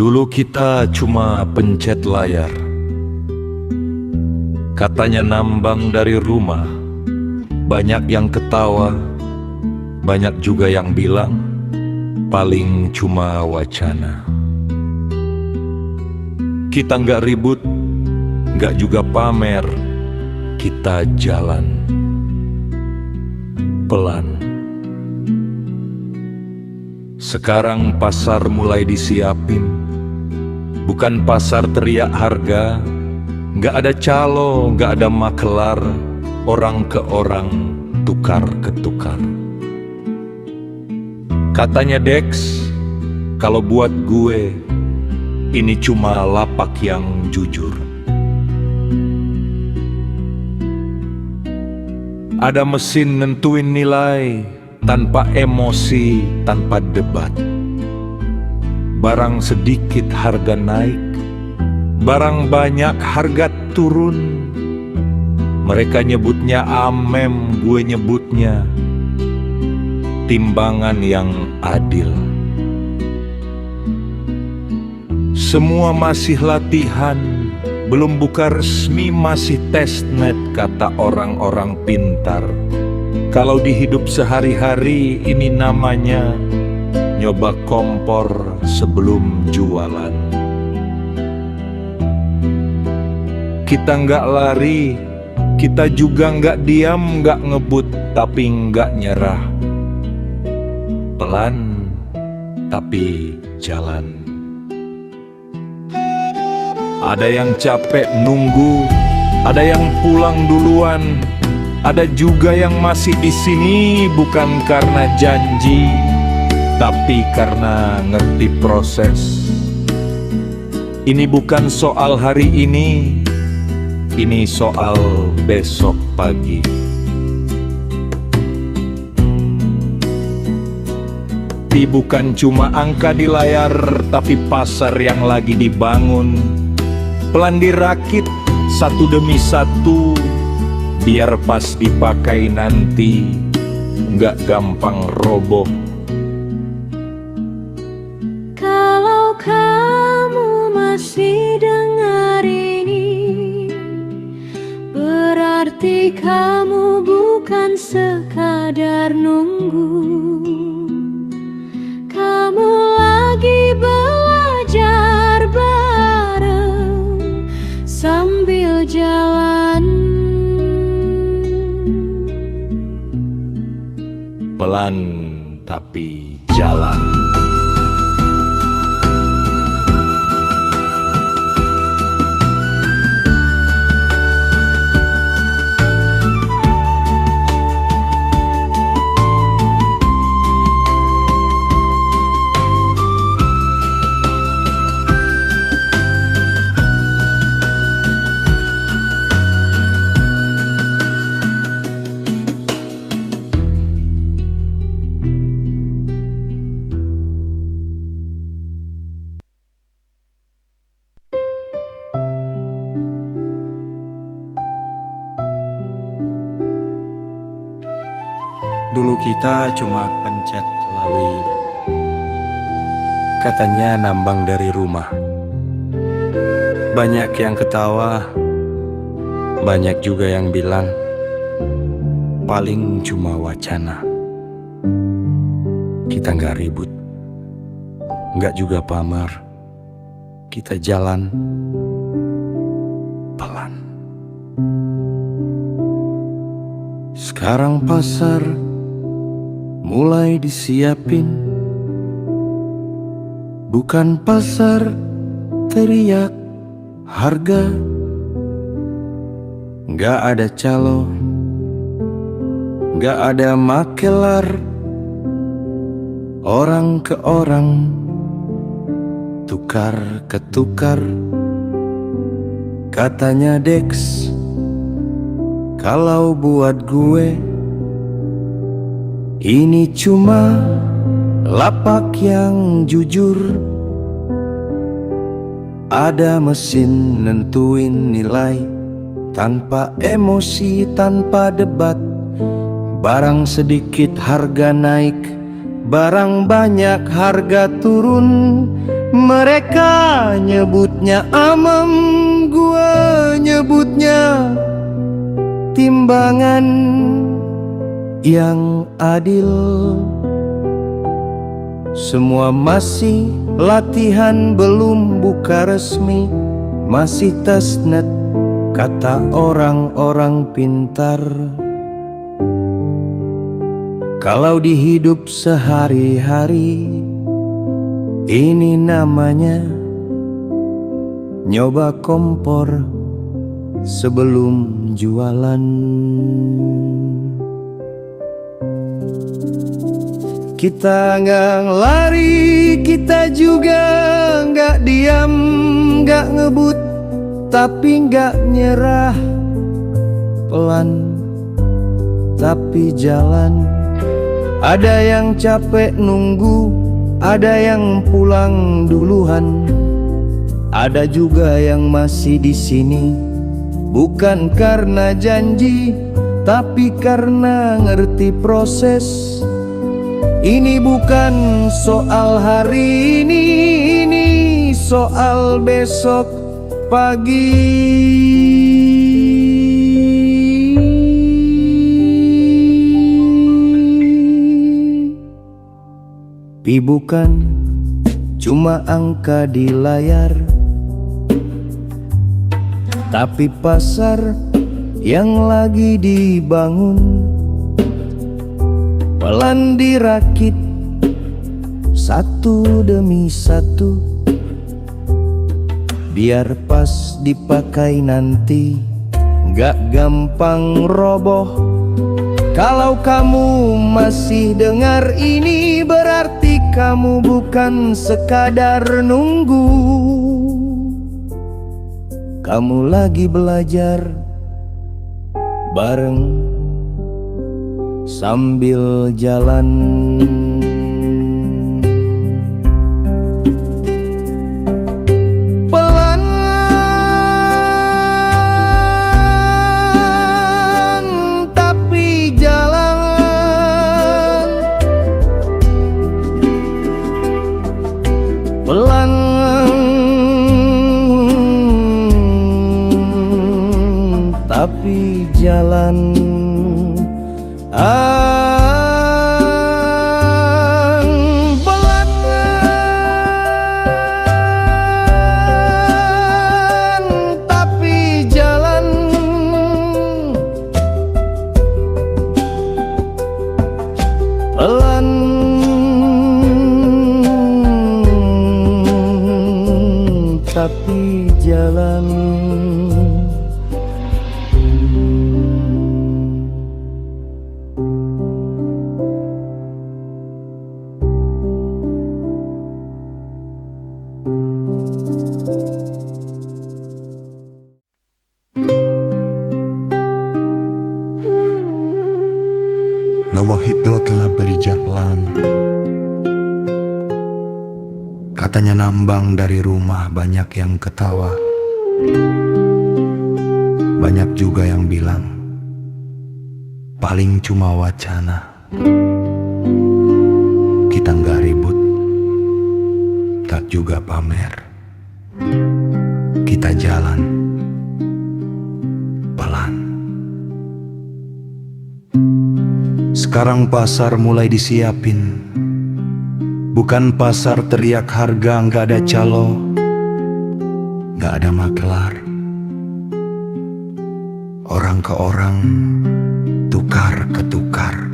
Dulu kita cuma pencet layar, katanya nambang dari rumah. Banyak yang ketawa, banyak juga yang bilang paling cuma wacana. Kita nggak ribut, nggak juga pamer, kita jalan pelan. Sekarang pasar mulai disiapin, bukan pasar teriak harga. Nggak ada calo, nggak ada makelar, orang ke orang, tukar ke tukar. Katanya Dex, kalau buat gue ini cuma lapak yang jujur. Ada mesin nentuin nilai, tanpa emosi, tanpa debat. Barang sedikit harga naik, barang banyak harga turun. Mereka nyebutnya amem, gue nyebutnya timbangan yang adil. Semua masih latihan, belum buka resmi, masih testnet, kata orang-orang pintar. Kalau di hidup sehari-hari ini namanya nyoba kompor sebelum jualan. Kita nggak lari, kita juga nggak diam, nggak ngebut, tapi nggak nyerah. Pelan, tapi jalan. Ada yang capek nunggu, ada yang pulang duluan, ada juga yang masih di sini bukan karena janji, tapi karena ngerti proses. Ini bukan soal hari ini soal besok pagi. Ini bukan cuma angka di layar, tapi pasar yang lagi dibangun. Pelan dirakit satu demi satu, biar pas dipakai nanti nggak gampang roboh. Kalau kamu masih dengar ini, berarti kamu bukan sekadar nunggu. Kamu lagi belajar bareng sambil jalan. Pelan tapi jalan. Dulu kita cuma pencet lalu, katanya nambang dari rumah. Banyak yang ketawa, banyak juga yang bilang paling cuma wacana. Kita nggak ribut, nggak juga pamer, kita jalan pelan. Sekarang pasar mulai disiapin, bukan pasar teriak harga. Nggak ada calo, nggak ada makelar, orang ke orang, tukar ke tukar. Katanya Dex, kalau buat gue ini cuma lapak yang jujur. Ada mesin nentuin nilai, tanpa emosi, tanpa debat. Barang sedikit harga naik, barang banyak harga turun. Mereka nyebutnya amem, gua nyebutnya timbangan yang adil. Semua masih latihan, belum buka resmi, masih testnet kata orang-orang pintar. Kalau di hidup sehari-hari, ini namanya nyoba kompor sebelum jualan. Kita nggak lari, kita juga nggak diam, nggak ngebut, tapi nggak nyerah. Pelan tapi jalan. Ada yang capek nunggu, ada yang pulang duluan, ada juga yang masih di sini, bukan karena janji, tapi karena ngerti proses. Ini bukan soal hari ini soal besok pagi. Tapi bukan cuma angka di layar, tapi pasar yang lagi dibangun, pelan dirakit satu demi satu, biar pas dipakai nanti gak gampang roboh. Kalau kamu masih dengar ini, berarti kamu bukan sekadar nunggu. Kamu lagi belajar bareng sambil jalan. Pelan tapi jalan. Pelan tapi jalan. Pelan tapi jalan. Nawah itu telah berjalan, katanya nambang dari rumah, banyak yang ketawa, banyak juga yang bilang paling cuma wacana. Kita nggak ribut, tak juga pamer, kita jalan pelan. Sekarang pasar mulai disiapin, bukan pasar teriak harga, nggak ada calo, nggak ada makelar. Orang ke orang, tukar ke tukar.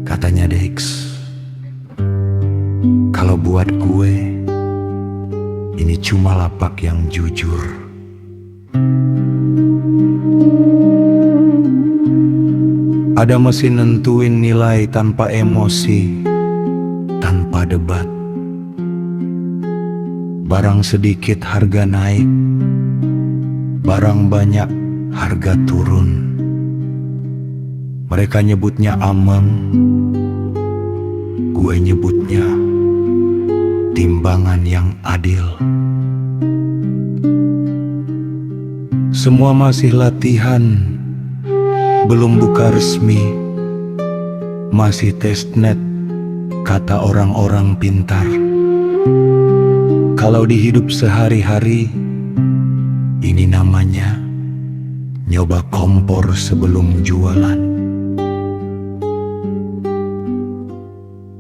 Katanya Dex, kalau buat gue ini cuma lapak yang jujur. Ada mesin nentuin nilai tanpa emosi, tanpa debat. Barang sedikit harga naik, barang banyak harga turun. Mereka nyebutnya ameng, gue nyebutnya timbangan yang adil. Semua masih latihan, belum buka resmi, masih testnet kata orang-orang pintar. Kalau di hidup sehari-hari, ini namanya nyoba kompor sebelum jualan.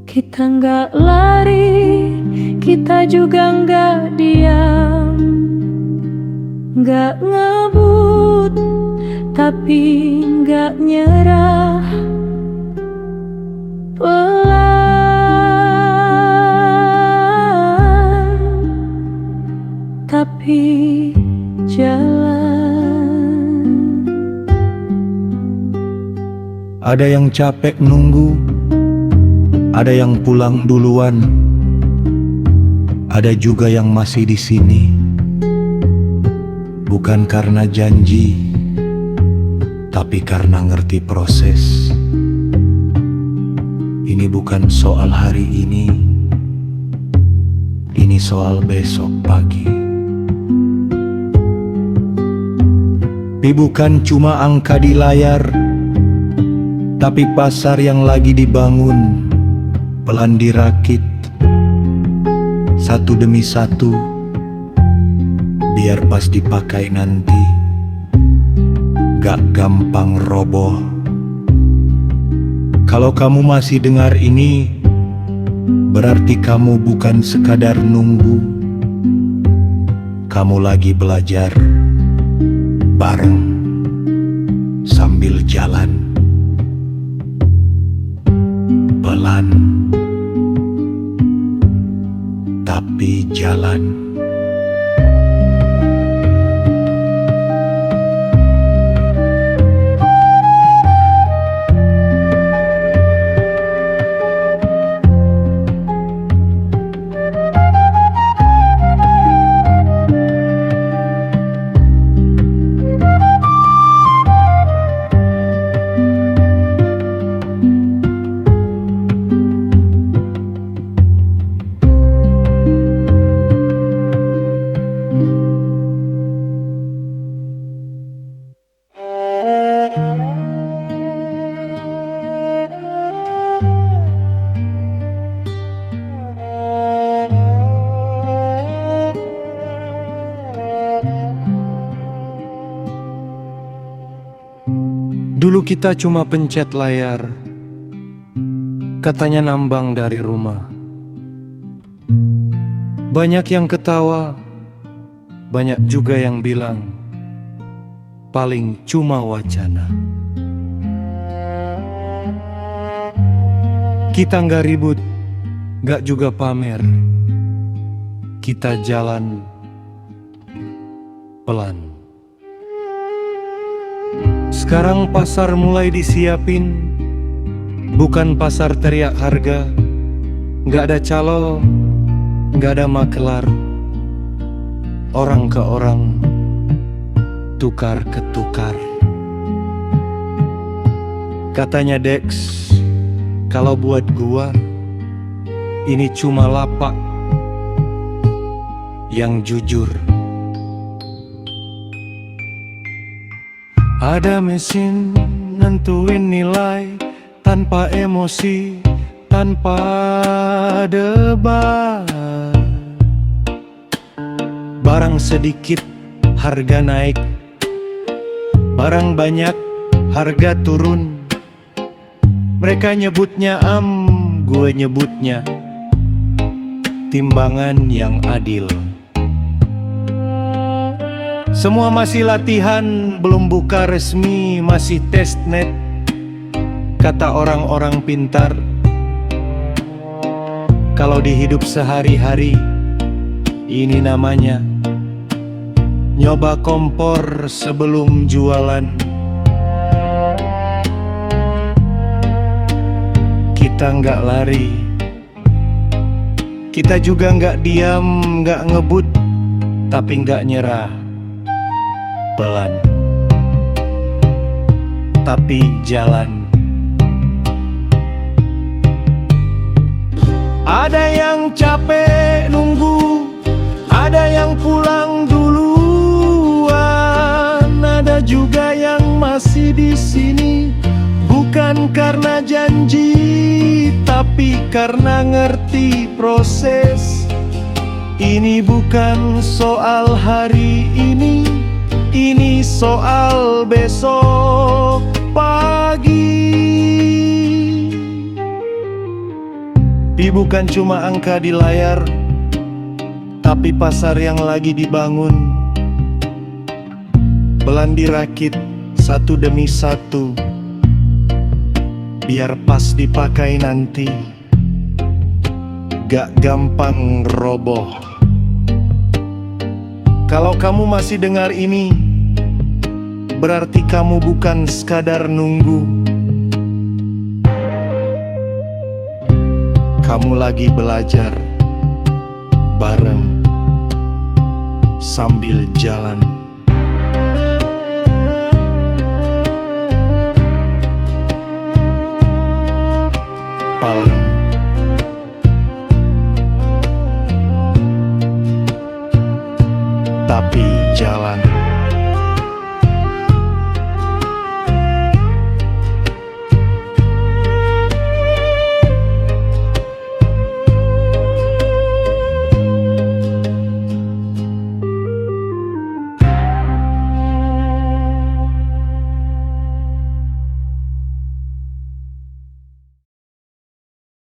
Kita nggak lari, kita juga nggak diam, nggak ngebut, tapi nggak nyerah. Pelan, tapi jalan. Ada yang capek nunggu, ada yang pulang duluan, ada juga yang masih di sini. Bukan karena janji, tapi karena ngerti proses. Ini bukan soal hari ini soal besok pagi. Tapi bukan cuma angka di layar, tapi pasar yang lagi dibangun, pelan dirakit, satu demi satu, biar pas dipakai nanti gak gampang roboh. Kalau kamu masih dengar ini, berarti kamu bukan sekadar nunggu, kamu lagi belajar bareng sambil jalan pelan, tapi jalan. Dulu kita cuma pencet layar, katanya nambang dari rumah. Banyak yang ketawa, banyak juga yang bilang paling cuma wacana. Kita nggak ribut, nggak juga pamer. Kita jalan pelan. Sekarang pasar mulai disiapin, bukan pasar teriak harga. Nggak ada calo, nggak ada makelar. Orang ke orang, tukar ke tukar. Katanya Dex, kalau buat gua, ini cuma lapak yang jujur. Ada mesin nentuin nilai tanpa emosi, tanpa debat. Barang sedikit harga naik, barang banyak harga turun. Mereka nyebutnya gue nyebutnya timbangan yang adil. Semua masih latihan, belum buka resmi, masih testnet, kata orang-orang pintar. Kalau di hidup sehari-hari, ini namanya nyoba kompor sebelum jualan. Kita nggak lari, kita juga nggak diam, nggak ngebut, tapi nggak nyerah. Pelan, tapi jalan. Ada yang capek nunggu, ada yang pulang duluan, ada juga yang masih di sini. Bukan karena janji, tapi karena ngerti proses. Ini bukan soal hari ini soal besok pagi. Pi bukan cuma angka di layar, tapi pasar yang lagi dibangun. Pelan dirakit satu demi satu, biar pas dipakai nanti gak gampang roboh. Kalau kamu masih dengar ini, berarti kamu bukan sekadar nunggu. Kamu lagi belajar bareng sambil jalan.